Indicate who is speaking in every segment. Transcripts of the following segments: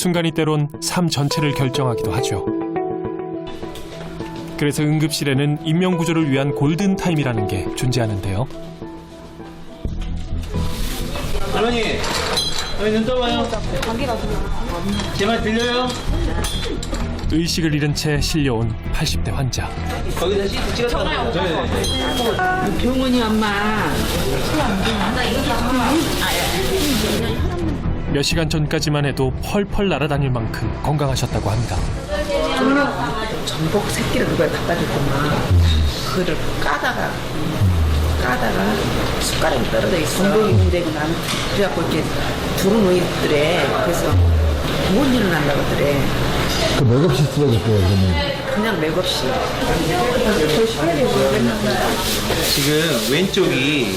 Speaker 1: 순간이 때론 삶 전체를 결정하기도 하죠. 그래서 응급실에는 인명구조를 위한 골든타임이라는 게 존재하는데요.
Speaker 2: 할머니 눈 떠봐요. 제 말 들려요?
Speaker 1: 의식을 잃은 채 실려온 80대 환자.
Speaker 2: 거기다 시트 찍었잖아요.
Speaker 3: 병원이 엄마.
Speaker 1: 몇 시간 전까지만 해도 펄펄 날아다닐 만큼 건강하셨다고 합니다.
Speaker 3: 전복 새끼를 누가 갖다 줬구만. 그거를 까다가 숟가락이 떨어져 있어. 전복이 문제고 나는 그래갖고 이렇게 두루 놓이더래. 그래서 못 일어난다고 하더래.
Speaker 4: 그 맥없이 쓰러졌고요, 그러면.
Speaker 3: 그냥 맥없이.
Speaker 2: 지금 왼쪽이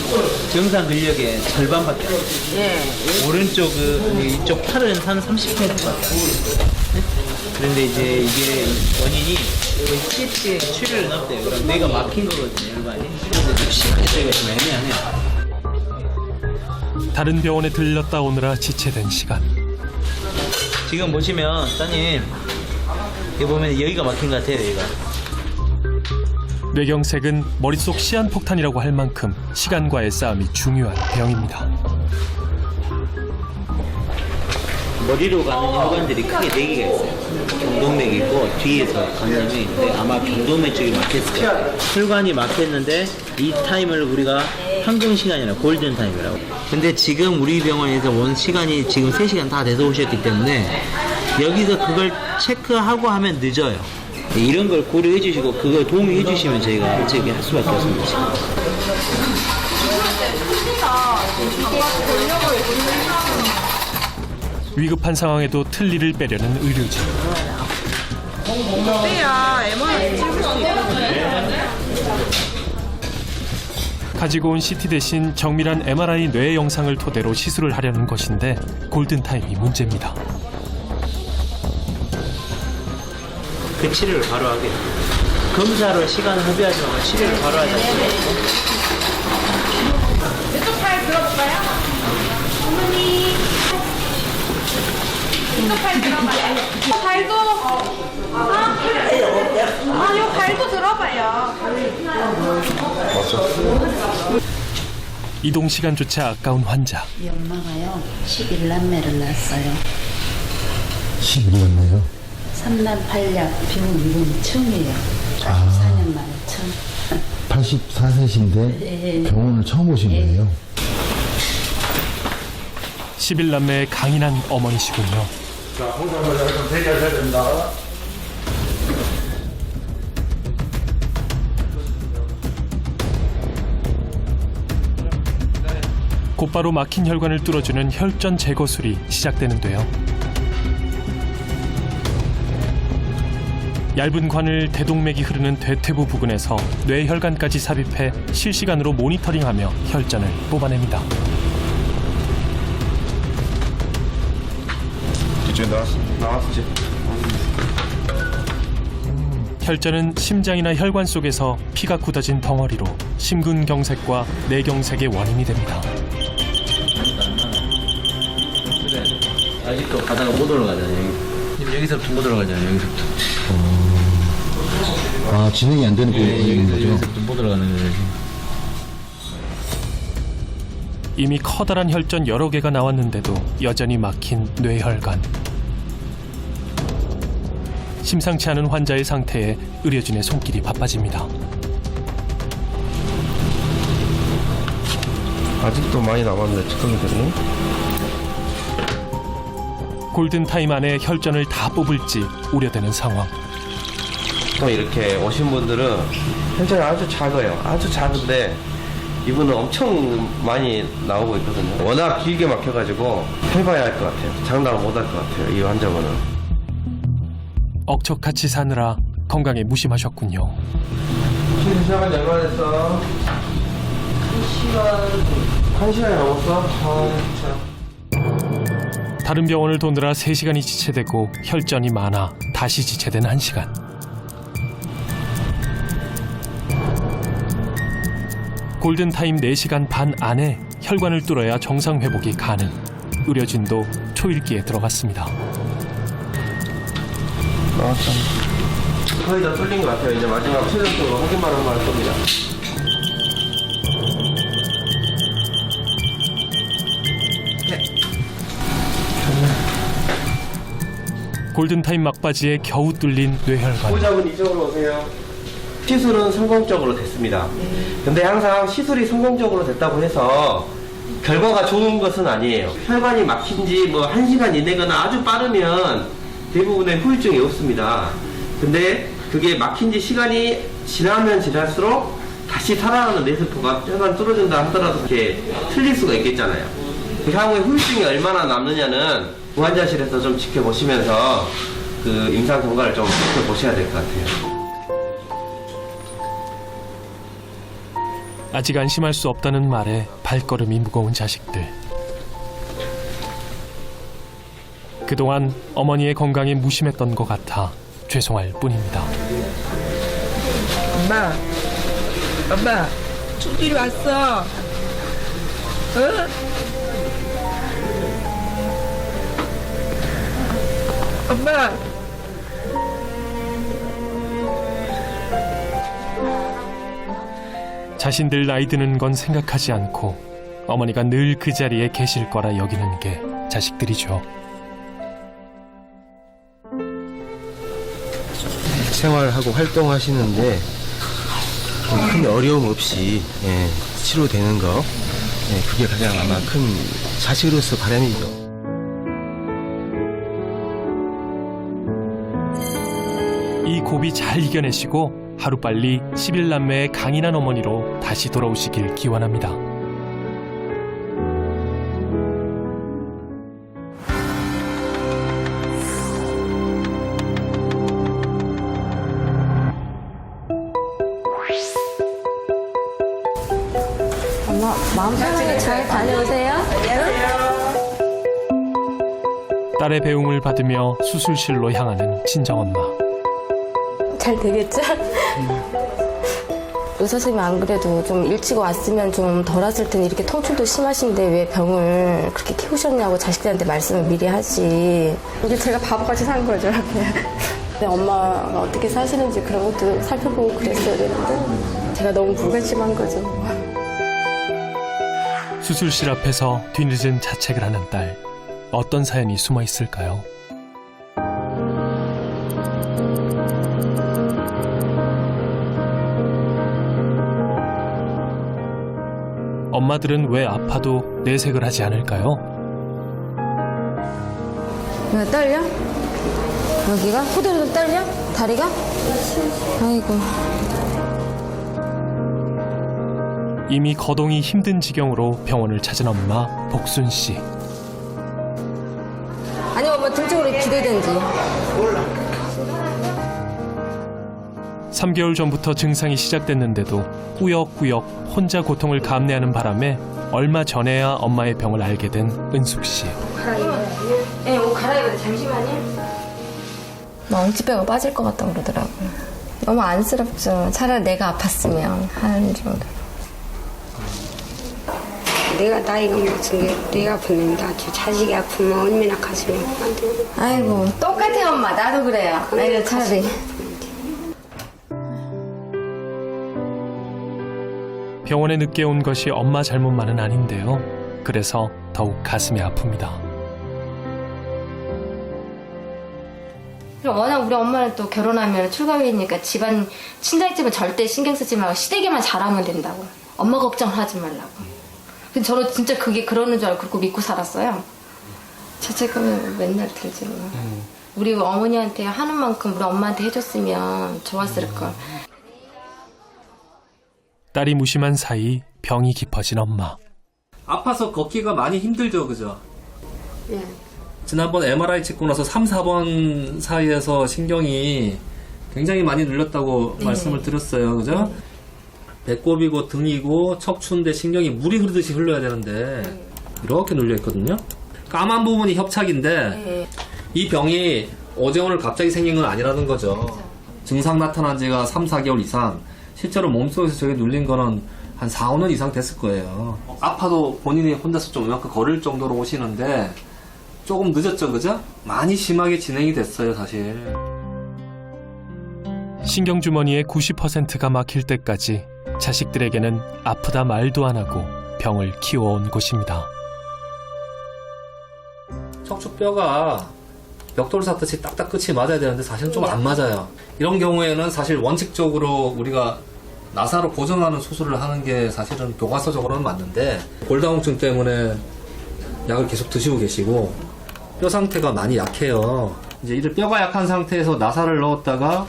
Speaker 2: 정상 근력의 절반밖에 안 돼요.
Speaker 3: 예.
Speaker 2: 오른쪽은 이쪽 팔은 한 30%밖에 안 돼요. 그런데 이제 이게 원인이 CT에 출혈이 없대요. 그럼 뇌가 막힌 거거든요, 일반이. 근데 좀 심하게 저희가 좀 애매하네요.
Speaker 1: 다른 병원에 들렸다 오느라 지체된 시간.
Speaker 2: 지금 보시면 따님 여기 보면 여기가 막힌 것 같아요, 여기가.
Speaker 1: 뇌경색은 머릿속 시한폭탄이라고 할 만큼 시간과의 싸움이 중요한 병입니다.
Speaker 2: 머리로 가는 혈관들이 크게 4개가 있어요. 경동맥이 있고 뒤에서 강림이 있는데 아마 경동맥 쪽이 막혔을 거예요. 혈관이 막혔는데 이 타임을 우리가 황금 시간이라고 골든 타임이라고. 근데 지금 우리 병원에서 온 시간이 지금 3시간 다 돼서 오셨기 때문에 여기서 그걸 체크하고 하면 늦어요. 이런 걸 고려해 주시고 그걸 도움해 주시면 저희가 저기 할 수밖에 없습니다. 지금.
Speaker 1: 위급한 상황에도 틀니를 빼려는 의료진.
Speaker 3: 빼야 MRI 찍을 수 있거든.
Speaker 1: 가지고 온 CT 대신 정밀한 MRI 뇌 영상을 토대로 시술을 하려는 것인데 골든타임이 문제입니다.
Speaker 2: 그 치료를 바로 하게. 검사로 시간을 허비하지 말고 치료를 바로 하자.
Speaker 5: 이쪽 팔 들어볼까요? 어머니. 이쪽 팔 들어봐요. 발도. 요 발도 들어봐요.
Speaker 1: 이동 시간조차 아까운 환자.
Speaker 6: 이 엄마가요 11남매를 낳았어요.
Speaker 4: 11이었네요.
Speaker 6: 3남 8녀 병원 처음이에요. 84년 만에 처음.
Speaker 4: 84세신데 병원을 처음 오신 거예요?
Speaker 1: 11남매의 강인한 어머니시군요.
Speaker 7: 자, 혼자마자 좀 대기하셔야 됩니다.
Speaker 1: 곧바로 막힌 혈관을 뚫어주는 혈전 제거술이 시작되는데요. 얇은 관을 대동맥이 흐르는 대퇴부 부근에서 뇌혈관까지 삽입해 실시간으로 모니터링하며 혈전을 뽑아냅니다.
Speaker 7: 뒤쪽에 나왔지.
Speaker 1: 혈전은 심장이나 혈관 속에서 피가 굳어진 덩어리로 심근경색과 뇌경색의 원인이 됩니다.
Speaker 2: 아직도 가다가 못 올라가잖아요. 여기서부터 못 올라가잖아요. 여기서부터.
Speaker 4: 아, 진행이 안 되는 부분인 거죠?
Speaker 2: 여기서부터 못 올라가는 거죠.
Speaker 1: 이미 커다란 혈전 여러 개가 나왔는데도 여전히 막힌 뇌혈관. 심상치 않은 환자의 상태에 의료진의 손길이 바빠집니다.
Speaker 7: 아직도 많이 남았는데 측정들이.
Speaker 1: 골든타임 안에 혈전을 다 뽑을지 우려되는 상황.
Speaker 8: 또 이렇게 오신 분들은 혈전이 아주 작아요. 아주 작은데 이분은 엄청 많이 나오고 있거든요. 워낙 길게 막혀가지고 해봐야 할 것 같아요. 장담을 못 할 것 같아요. 이 환자분은.
Speaker 1: 억척같이 사느라 건강에 무심하셨군요.
Speaker 8: 시간이 얼마 됐어? 1시간이 넘었어?
Speaker 1: 다른 병원을 도느라 3시간이 지체되고 혈전이 많아 다시 지체된 1시간. 골든타임 4시간 반 안에 혈관을 뚫어야 정상 회복이 가능. 의료진도 초읽기에 들어갔습니다.
Speaker 8: 나왔잖아. 거의 다 뚫린 것 같아요. 이제 마지막 최종적으로 확인만 하면 할 겁니다.
Speaker 1: 골든타임 막바지에 겨우 뚫린 뇌혈관.
Speaker 8: 보호자분 이쪽으로 오세요. 시술은 성공적으로 됐습니다. 근데 항상 시술이 성공적으로 됐다고 해서 결과가 좋은 것은 아니에요. 혈관이 막힌 지 뭐 1시간 이내거나 아주 빠르면 대부분의 후유증이 없습니다. 근데 그게 막힌 지 시간이 지나면 지날수록 다시 살아나는 뇌세포가 혈관 뚫어진다 하더라도 이렇게 틀릴 수가 있겠잖아요. 그 향후에 후유증이 얼마나 남느냐는 보안자실에서 좀 지켜보시면서 그 임상 경과를 좀 지켜보셔야 될 것 같아요.
Speaker 1: 아직 안심할 수 없다는 말에 발걸음이 무거운 자식들. 그동안 어머니의 건강에 무심했던 것 같아 죄송할 뿐입니다.
Speaker 3: 엄마, 축기로 왔어. 어? 엄마.
Speaker 1: 자신들 나이 드는 건 생각하지 않고 어머니가 늘 그 자리에 계실 거라 여기는 게 자식들이죠.
Speaker 9: 생활하고 활동하시는데 큰 어려움 없이 치료되는 거, 그게 가장 아마 큰 자식으로서 바람이죠.
Speaker 1: 이 고비 잘 이겨내시고 하루빨리 11남매의 강인한 어머니로 다시 돌아오시길 기원합니다.
Speaker 5: 엄마 마음 편하게 잘 다녀오세요.
Speaker 1: 딸의 배웅을 받으며 수술실로 향하는 친정엄마.
Speaker 10: 잘 되겠죠? 의사 선생님이 안 그래도 좀 일찍 왔으면 좀 덜 왔을 텐데 이렇게 통증도 심하신데 왜 병을 그렇게 키우셨냐고 자식들한테 말씀을 미리 하지. 이게 제가 바보같이 산 거죠. 근데 엄마가 어떻게 사시는지 그런 것도 살펴보고 그랬어야 되는데 제가 너무 불가침한 거죠.
Speaker 1: 수술실 앞에서 뒤늦은 자책을 하는 딸. 어떤 사연이 숨어 있을까요? 엄마들은 왜 아파도 내색을 하지 않을까요?
Speaker 10: 왜 떨려? 여기가? 호들호들 떨려? 다리가? 아이고.
Speaker 1: 이미 거동이 힘든 지경으로 병원을 찾은 엄마 복순 씨.
Speaker 10: 아니 엄마 등 쪽으로 기대든지.
Speaker 1: 3개월 전부터 증상이 시작됐는데도 꾸역꾸역 혼자 고통을 감내하는 바람에 얼마 전에야 엄마의 병을 알게 된 은숙 씨.
Speaker 10: 네, 옷 갈아입어야 돼. 잠시만요. 엉치뼈가 빠질 것 같다고 그러더라고요. 너무 안쓰럽죠. 차라리 내가 아팠으면 하는 정도.
Speaker 11: 내가 나이가 먹은 게 내가 아프면 나지. 자식이 아프면 얼마나 가슴이 아픈데.
Speaker 10: 아이고 똑같아 엄마. 나도 그래요. 아이고 차라리.
Speaker 1: 병원에 늦게 온 것이 엄마 잘못만은 아닌데요. 그래서 더욱 가슴이 아픕니다.
Speaker 10: 워낙 우리 엄마는 또 결혼하면 출가회의니까 집안 친정집은 절대 신경 쓰지 말고 시댁에만 잘하면 된다고. 엄마 걱정을 하지 말라고. 근데 저는 진짜 그게 그러는 줄 알고 그렇게 믿고 살았어요. 자책감이 맨날 들지 뭐. 우리 어머니한테 하는 만큼 우리 엄마한테 해줬으면 좋았을 걸.
Speaker 1: 딸이 무심한 사이 병이 깊어진 엄마.
Speaker 12: 아파서 걷기가 많이 힘들죠, 그죠?
Speaker 11: 예.
Speaker 12: 지난번 MRI 찍고 나서 3, 4번 사이에서 신경이 굉장히 많이 눌렸다고 말씀을 드렸어요, 그죠? 배꼽이고 등이고 척추인데 신경이 물이 흐르듯이 흘러야 되는데 이렇게 눌려 있거든요. 까만 부분이 협착인데 이 병이 어제 오늘 갑자기 생긴 건 아니라는 거죠. 증상 나타난 지가 3, 4개월 이상, 실제로 몸속에서 저게 눌린 거는 한 4, 5년 이상 됐을 거예요. 아파도 본인이 혼자서 좀 이만큼 걸을 정도로 오시는데 조금 늦었죠, 그죠? 많이 심하게 진행이 됐어요, 사실.
Speaker 1: 신경주머니의 90%가 막힐 때까지 자식들에게는 아프다 말도 안 하고 병을 키워온 곳입니다.
Speaker 12: 척추뼈가 벽돌 샀듯이 딱딱 끝이 맞아야 되는데 사실은 좀 안 맞아요. 이런 경우에는 사실 원칙적으로 우리가 나사로 고정하는 수술을 하는 게 사실은 교과서적으로는 맞는데 골다공증 때문에 약을 계속 드시고 계시고 뼈 상태가 많이 약해요. 이제 이를 뼈가 약한 상태에서 나사를 넣었다가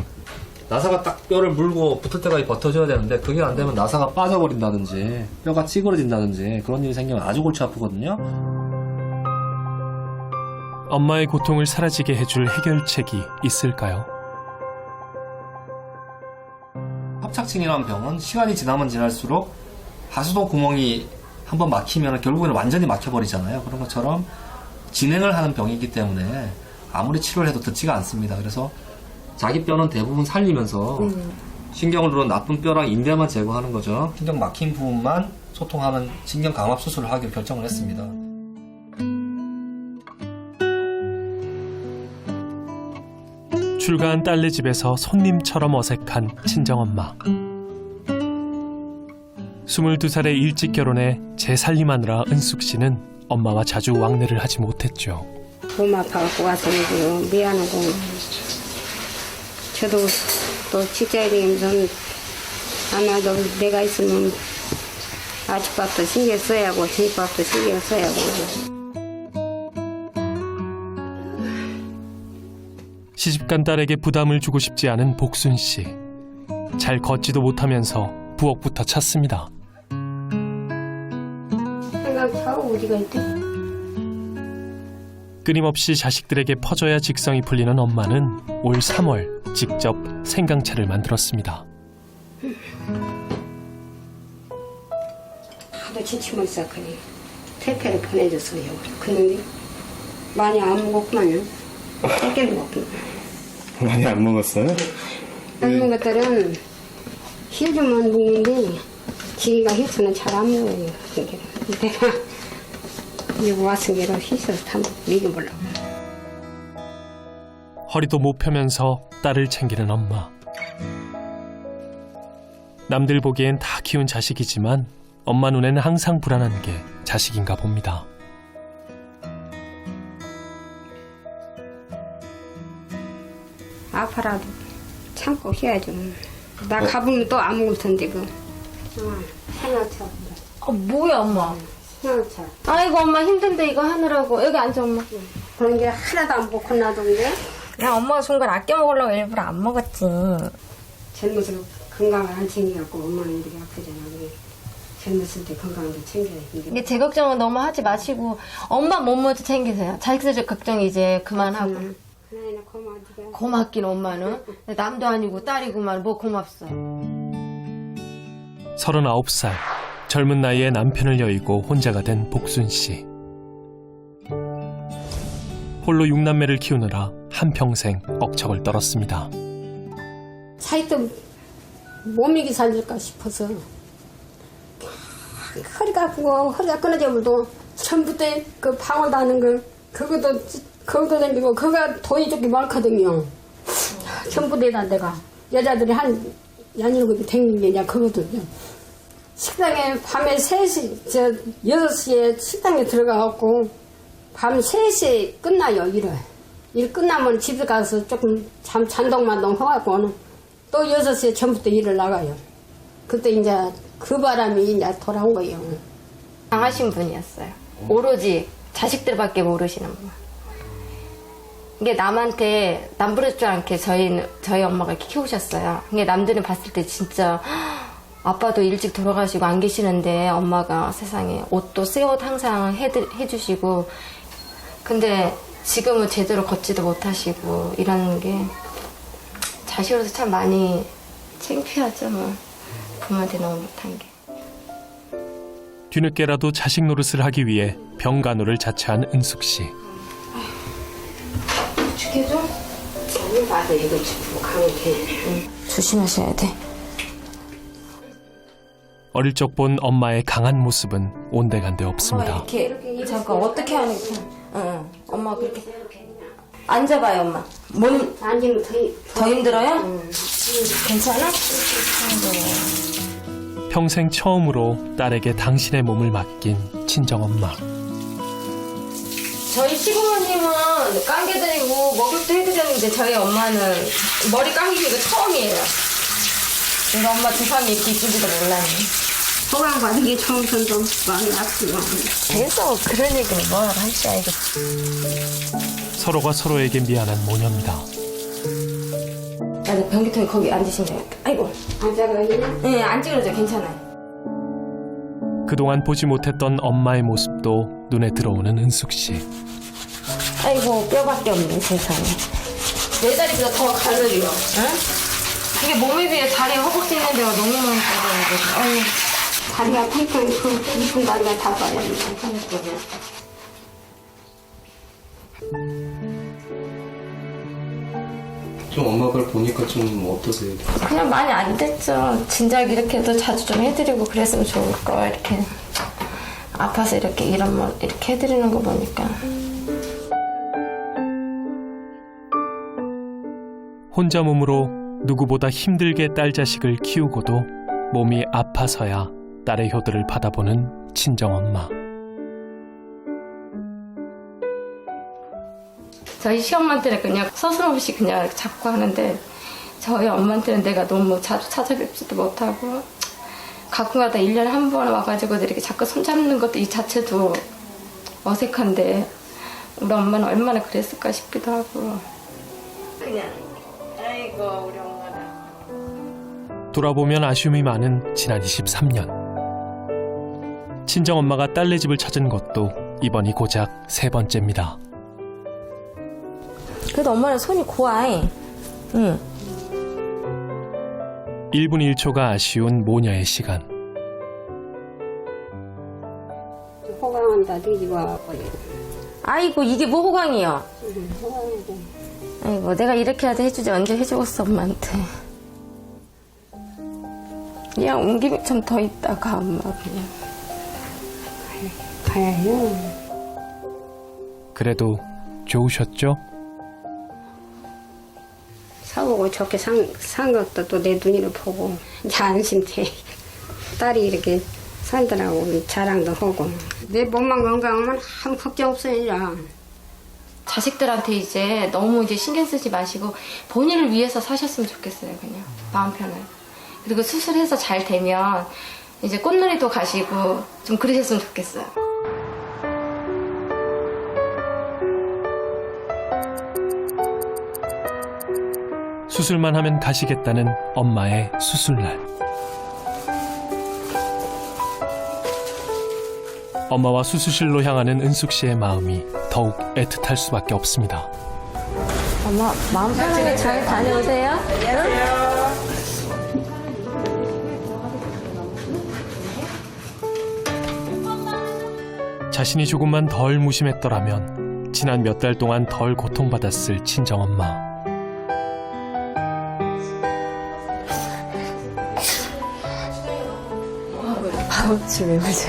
Speaker 12: 나사가 딱 뼈를 물고 붙을 때까지 버텨줘야 되는데 그게 안 되면 나사가 빠져버린다든지 뼈가 찌그러진다든지 그런 일이 생기면 아주 골치 아프거든요.
Speaker 1: 엄마의 고통을 사라지게 해줄 해결책이 있을까요?
Speaker 12: 협착증이라는 병은 시간이 지나면 지날수록 하수도 구멍이 한번 막히면 결국에는 완전히 막혀버리잖아요. 그런 것처럼 진행을 하는 병이기 때문에 아무리 치료를 해도 듣지가 않습니다. 그래서 자기 뼈는 대부분 살리면서 신경을 누른 나쁜 뼈랑 인대만 제거하는 거죠. 신경 막힌 부분만 소통하는 신경 강압 수술을 하기로 결정을 했습니다.
Speaker 1: 출가한 딸네 집에서 손님처럼 어색한 친정엄마. 22살에 일찍 결혼해 재살림하느라 은숙 씨는 엄마와 자주 왕래를 하지 못했죠.
Speaker 11: 몸 아파갖고 와서 미안하고 저도 또 직장에 다니면서 아마도 내가 있으면 아침밥도 신경 써야 하고 저녁밥도 신경 써야 하고
Speaker 1: 시집간 딸에게 부담을 주고 싶지 않은 복순 씨. 잘 걷지도 못하면서 부엌부터 찾습니다.
Speaker 11: 생각하고 우리가 있대.
Speaker 1: 끊임없이 자식들에게 퍼줘야 직성이 풀리는 엄마는 올 3월 직접 생강차를 만들었습니다.
Speaker 11: 하도 지치면 있었거니 택배를 보내줬어요. 근데 많이 안 먹었구만요. 택배를 먹긴.
Speaker 7: 많이 안 먹었어요?
Speaker 11: 먹는 것들은 힐주만 먹는데 지가 힐수는 잘 안 먹어요. 내가 여기 왔으니까 힐수를 다 먹여보려고.
Speaker 1: 허리도 못 펴면서 딸을 챙기는 엄마. 남들 보기엔 다 키운 자식이지만 엄마 눈에는 항상 불안한 게 자식인가 봅니다.
Speaker 11: 아파라도 참고 해야죠. 나 가보면 또 안 먹을 텐데 그. 생화차.
Speaker 10: 뭐야 엄마?
Speaker 11: 생화차.
Speaker 10: 아이고 엄마 힘든데 이거 하느라고. 여기 앉아 엄마.
Speaker 11: 그런 게 하나도 안 먹고 놔둔데.
Speaker 10: 야 엄마가 순간 아껴 먹으려고 일부러 안 먹었지.
Speaker 11: 젊을수록 건강을 안 챙겨갖고 엄마는 이렇게 아프잖아. 그게 젊었을 때 건강을 챙겨야 돼.
Speaker 10: 이게 제 걱정은 너무 하지 마시고 엄마 몸 먼저 챙기세요. 자식들 걱정 이제 그만하고.
Speaker 11: 하나이나 고마워.
Speaker 10: 고맙긴 엄마는. 남도 아니고 딸이구만 뭐 고맙어.
Speaker 1: 39살 젊은 나이에 남편을 여의고 혼자가 된 복순 씨. 홀로 6남매를 키우느라 한평생 억척을 떨었습니다.
Speaker 11: 사이도 못 이기 살릴까 싶어서 허리가 아프고 허리가 끊어져도 처음부터 그 방울 다는 거 그것도 댕기고 그거가 돈이 조금 많거든요. 전부대다 내가 여자들이 한 연일곱이 댕긴 게 이제 그거든요. 식당에 밤에 3시 6시에 식당에 들어가갖고 밤 3시에 끝나요. 일 끝나면 집에 가서 조금 잔동만동 해갖고는 또 6시에 전부터 일을 나가요. 그때 이제 그 바람이 이제 돌아온 거예요.
Speaker 10: 강하신 분이었어요. 오로지 자식들밖에 모르시는 분. 이게 남한테 남부럽지 않게 저희 엄마가 이렇게 키우셨어요. 이게 남들은 봤을 때 진짜 아빠도 일찍 돌아가시고 안 계시는데 엄마가 세상에 옷도 새 옷 항상 해주시고 근데 지금은 제대로 걷지도 못하시고 이러는 게 자식으로서 참 많이 창피하죠. 뭐 부모한테 너무 못한 게.
Speaker 1: 뒤늦게라도 자식 노릇을 하기 위해 병간호를 자처한 은숙 씨.
Speaker 10: 죽여줘?
Speaker 11: 아니 맞아 이거 주고 가면 돼.
Speaker 10: 조심하셔야 돼.
Speaker 1: 어릴 적 본 엄마의 강한 모습은 온데간데 없습니다.
Speaker 10: 이렇게 잠깐 어떻게 하는 응. 엄마 그렇게 앉아봐요 엄마. 몸
Speaker 11: 앉으면 더
Speaker 10: 힘들어요? 괜찮아?
Speaker 1: 평생 처음으로 딸에게 당신의 몸을 맡긴 친정엄마.
Speaker 10: 저희 시부모님은 감겨드리고 목욕도 해드렸는데 저희 엄마는 머리 감기기가 처음이에요. 우리 엄마 두상이 이렇게 이쁜지도 몰랐네.
Speaker 11: 호강 받은 게 처음부터 마음이 아프고.
Speaker 10: 계속 그런 얘기는 뭐라고 할지 알겠어.
Speaker 1: 서로가 서로에게 미안한 모녀입니다.
Speaker 10: 아, 변기통에 거기 앉으시면 되겠다. 아이고.
Speaker 11: 앉아가지고?
Speaker 10: 네, 안 찌그러져. 괜찮아요.
Speaker 1: 그동안 보지 못했던 엄마의 모습도 눈에 들어오는 은숙 씨.
Speaker 10: 아이고, 뼈밖에 없네, 세상에. 내 다리보다 더 가늘이요. 응? 이게 몸에 비해 다리 허벅지 있는 데가 너무 많이 빠져가지고. 아유.
Speaker 11: 다리가 탱탱 이쁜 다리가 다 빠졌네.
Speaker 7: 좀 엄마 걸 보니까 좀 어떠세요?
Speaker 10: 그냥 많이 안 됐죠. 진작 이렇게 도 자주 좀 해드리고 그랬으면 좋을 걸. 이렇게 아파서 이렇게 이렇게 해드리는 거 보니까.
Speaker 1: 혼자 몸으로 누구보다 힘들게 딸 자식을 키우고도 몸이 아파서야 딸의 효도를 받아보는 친정엄마.
Speaker 10: 저희 시엄마한테는 그냥 서슴없이 그냥 잡고 하는데 저희 엄마한테는 내가 너무 자주 찾아뵙지도 못하고 가끔가다 1년에 한 번 와가지고 이렇게 자꾸 손잡는 것도 이 자체도 어색한데 우리 엄마는 얼마나 그랬을까 싶기도 하고 그냥 아이고 우리 엄마는
Speaker 1: 돌아보면 아쉬움이 많은 지난 23년. 친정엄마가 딸네 집을 찾은 것도 이번이 고작 3번째입니다.
Speaker 10: 그래도 엄마는 손이 고와해. 응.
Speaker 1: 1분 1초가 아쉬운 모녀의 시간.
Speaker 11: 호강한다 뒤집어.
Speaker 10: 아이고 이게 뭐 호강이요?
Speaker 11: 호강이지.
Speaker 10: 아이고 내가 이렇게라도 해주지 언제 해주겠어 엄마한테. 그냥 온 김에 좀 더 있다가 엄마 그냥.
Speaker 11: 가야요.
Speaker 1: 그래도 좋으셨죠?
Speaker 11: 사보고 좋게 산 것도 또 내 눈으로 보고 이제 안심돼. 딸이 이렇게 산다라고 자랑도 하고 내 몸만 건강하면 아무 걱정 없어요. 이제.
Speaker 10: 자식들한테 이제 너무 이제 신경 쓰지 마시고 본인을 위해서 사셨으면 좋겠어요. 그냥 마음 편하게. 그리고 수술해서 잘 되면 이제 꽃놀이도 가시고 좀 그러셨으면 좋겠어요.
Speaker 1: 수술만 하면 가시겠다는 엄마의 수술날. 엄마와 수술실로 향하는 은숙 씨의 마음이 더욱 애틋할 수밖에 없습니다.
Speaker 5: 엄마 마음 편하게 잘 다녀오세요.
Speaker 1: 자신이 조금만 덜 무심했더라면 지난 몇 달 동안 덜 고통받았을 친정엄마.
Speaker 10: 지금 왜 그러지?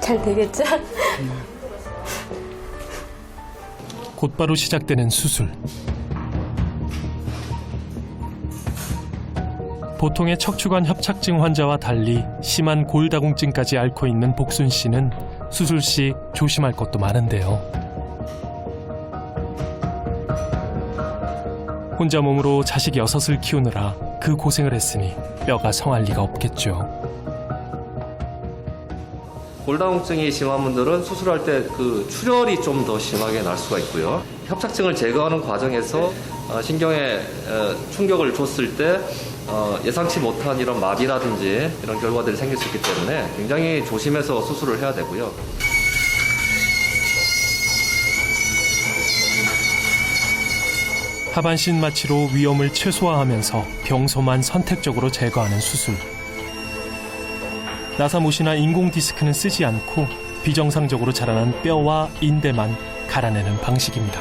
Speaker 10: 잘 되겠죠?
Speaker 1: 곧바로 시작되는 수술. 보통의 척추관 협착증 환자와 달리 심한 골다공증까지 앓고 있는 복순 씨는 수술 시 조심할 것도 많은데요. 혼자 몸으로 자식 6을 키우느라 그 고생을 했으니 뼈가 성할 리가 없겠죠.
Speaker 8: 골다공증이 심한 분들은 수술할 때 그 출혈이 좀 더 심하게 날 수가 있고요. 협착증을 제거하는 과정에서 신경에 충격을 줬을 때 예상치 못한 이런 마비라든지 이런 결과들이 생길 수 있기 때문에 굉장히 조심해서 수술을 해야 되고요.
Speaker 1: 하반신 마취로 위험을 최소화하면서 병소만 선택적으로 제거하는 수술. 나사못이나 인공 디스크는 쓰지 않고 비정상적으로 자라난 뼈와 인대만 갈아내는 방식입니다.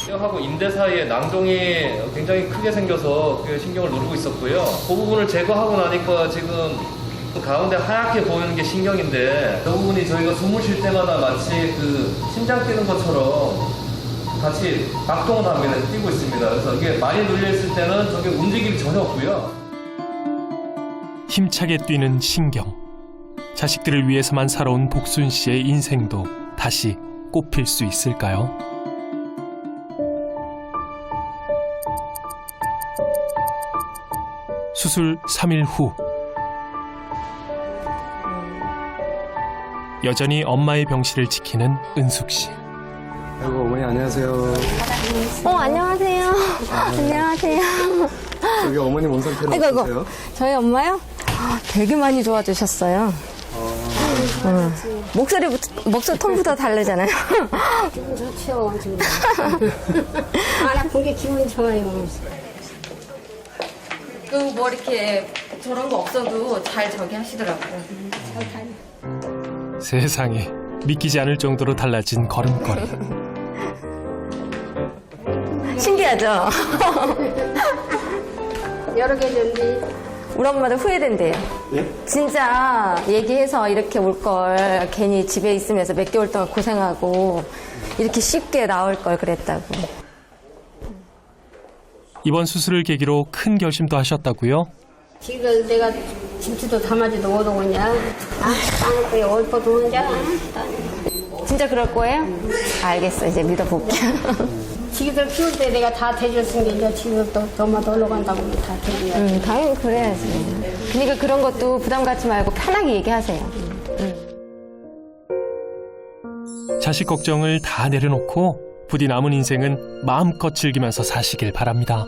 Speaker 8: 뼈하고 인대 사이에 낭종이 굉장히 크게 생겨서 그 신경을 누르고 있었고요. 그 부분을 제거하고 나니까 지금 그 가운데 하얗게 보이는 게 신경인데 그 부분이 저희가 숨을 쉴 때마다 마치 그 심장 뛰는 것처럼 같이 박동을 합니다. 뛰고 있습니다. 그래서 이게 많이 눌려있을 때는 저게 움직임이 전혀 없고요.
Speaker 1: 힘차게 뛰는 신경. 자식들을 위해서만 살아온 복순 씨의 인생도 다시 꽃필 수 있을까요? 수술 3일 후 여전히 엄마의 병실을 지키는 은숙 씨.
Speaker 7: 아이고 어머니 안녕하세요.
Speaker 5: 안녕하세요. 안녕하세요.
Speaker 7: 여기 어머니 몸 상태는
Speaker 5: 아이고,
Speaker 7: 어떠세요?
Speaker 5: 저희 엄마요? 되게 많이 좋아지셨어요. 목소리 톤부터 다르잖아요.
Speaker 11: 기분 좋죠, 지금. 안 아픈 게 기분 좋아요.
Speaker 10: 그 뭐 이렇게 저런 거 없어도 잘 저기 하시더라고요.
Speaker 1: 세상에 믿기지 않을 정도로 달라진 걸음걸이.
Speaker 5: 신기하죠?
Speaker 11: 여러 개 있는데.
Speaker 5: 우리 엄마도 후회된대요. 진짜 얘기해서 이렇게 올 걸 괜히 집에 있으면서 몇 개월 동안 고생하고 이렇게 쉽게 나올 걸 그랬다고.
Speaker 1: 이번 수술을 계기로 큰 결심도 하셨다고요?
Speaker 11: 지금 내가 김치도 담아지도 못오냐. 땅을 거에 얼퍼도 혼자.
Speaker 5: 진짜 그럴 거예요? 알겠어. 이제 믿어볼게요.
Speaker 11: 지기들 키울 때 내가 다 대줬으니까 이제 지금 또 엄마도 올라간다고 다 대줘야지.
Speaker 5: 당연히 그래야지. 그러니까 그런 것도 부담 갖지 말고 편하게 얘기하세요.
Speaker 1: 자식 걱정을 다 내려놓고 부디 남은 인생은 마음껏 즐기면서 사시길 바랍니다.